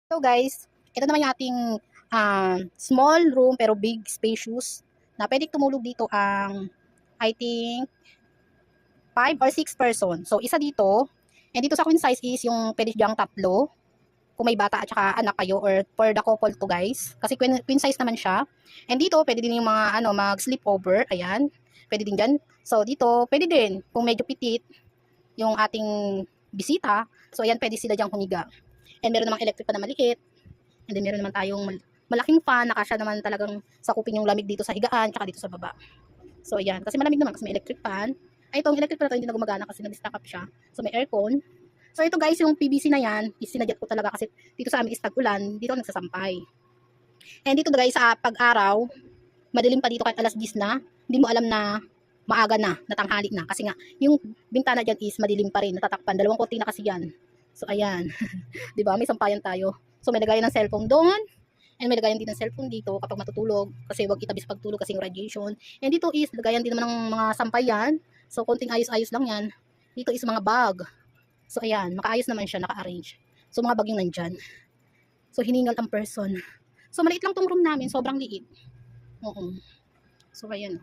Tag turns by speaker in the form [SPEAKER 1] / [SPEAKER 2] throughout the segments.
[SPEAKER 1] So guys, ito naman yung ating small room pero big spacious na pwede tumulog dito ang I think 5 or 6 person. So isa dito, and dito sa queen size is yung pwede diyang tatlo kung may bata at saka anak kayo or for the couple to guys. Kasi queen size naman siya. And dito pwede din yung mga mag sleepover, ayan. Pwede din diyan. So dito pwede din kung medyo pitit yung ating bisita. So ayan, pwede sila diyang humiga. And meron namang electric pa na maliit. And then meron naman tayong malaking fan na kasya naman talagang sakupin yung lamig dito sa higaan tsaka dito sa baba. So ayan, kasi malamig naman kasi may electric fan. Ay, itong electric fan na to hindi na gumagana kasi nag-stack up siya. So may aircon. So ito guys, yung PVC na yan, sinadya ko talaga kasi dito sa amin is tag-ulan, dito ako nagsasampay. And dito guys, sa pag-araw, madilim pa dito kahit alas 10 na, hindi mo alam na maaga na, natanghali na. Kasi nga, yung bintana dyan is madilim pa rin, natatakpan. Dalawang kortina kasi yan. So ayan, di ba? May sampayan tayo. So may lagayan ng cellphone doon. And may lagayan din ng cellphone dito kapag matutulog. Kasi wag itabi sa pagtulog kasi yung radiation. And dito is lagayan din naman ng mga sampayan. So konting ayos-ayos lang yan. Dito is mga bag. So ayan, makaayos naman siya, naka-arrange. So mga bag yung nandyan. So hiningal ang person. So maliit lang tong room namin, sobrang liit. Oo. So ayan.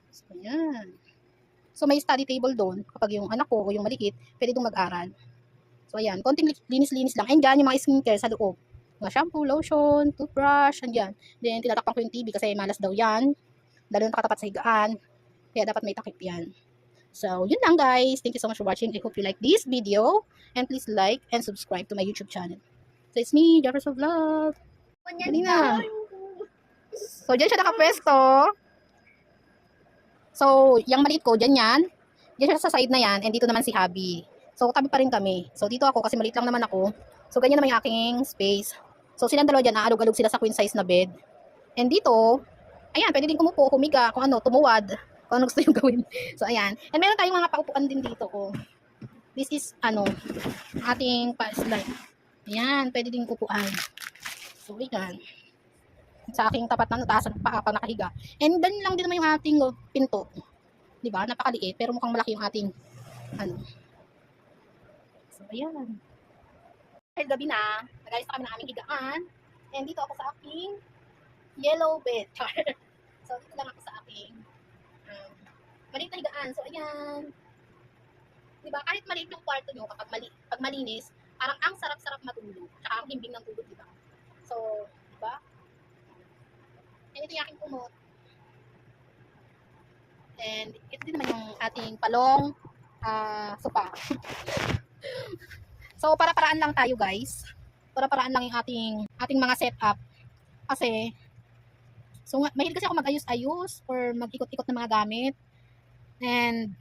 [SPEAKER 1] So ayan. So may study table doon. Kapag yung anak ko o yung maliit, pwede itong mag-aral. So ayan, konting linis-linis lang. And dyan yung mga skincare sa loob. Mga shampoo, lotion, toothbrush, andyan. Then tinatakpan ko yung TV kasi malas daw yan. Lalo na nakatapat sa higaan. Kaya dapat may takip yan. So yun lang guys. Thank you so much for watching. I hope you like this video. And please like and subscribe to my YouTube channel. So it's me, Jefferson Vlog. Dali na. So dyan siya nakapwesto. So yung maliit ko, dyan yan. Dyan siya sa side na yan. And dito naman si Habi. So, tabi pa rin kami. So, dito ako kasi maliit lang naman ako. So, ganyan naman yung aking space. So, silang dalawa dyan, aalog-alog sila sa queen size na bed. And dito, ayan, pwede din kumupo, humiga, kung ano, tumuwad. Kung ano gusto yung gawin. So, ayan. And meron tayong mga paupuan din dito. Oh. This is, ating slide. Ayan, pwede din upuan. So, ayan. Sa aking tapat na taas, paa pa nakahiga. And then lang din naman yung ating pinto. Diba? Napakaliit, pero mukhang malaki yung ating, So, ayan. Dahil gabi na, nag-ayos na kami ng aming higaan. And dito ako sa aking yellow bed. So, dito lang ako sa aking maliit na higaan. So, ayan. Diba? Kahit maliit yung kwarto nyo, pag malinis, parang ang sarap-sarap matulog. Tsaka ang himbing ng tulog, diba? So, diba? And ito yung aking kumot. And ito din naman yung ating palong sopa. So, para-paraan lang tayo guys. Para-paraan lang yung ating mga setup. Kasi, so mahilig kasi ako mag-ayos-ayos or mag-ikot-ikot ng mga gamit. And,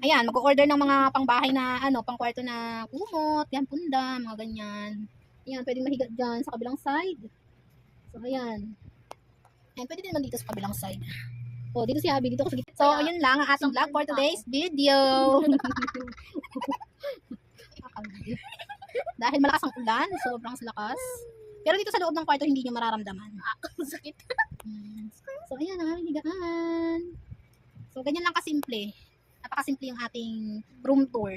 [SPEAKER 1] ayan, mag-order ng mga pangbahay na, pangkwarto na kumot, yan, punda, mga ganyan. Ayan, pwedeng mahiga dyan sa kabilang side. So, ayan. And pwede din naman dito sa kabilang side. Oh, dito si Abby, dito ko sa gitna. So, ayun lang ang ating vlog for today's video. Dahil malakas ang ulan, sobrang lakas. Pero dito sa loob ng kwarto, hindi nyo mararamdaman. Sakit. So, ayan ang aming higaan. So, ganyan lang kasimple. Napakasimple yung ating room tour.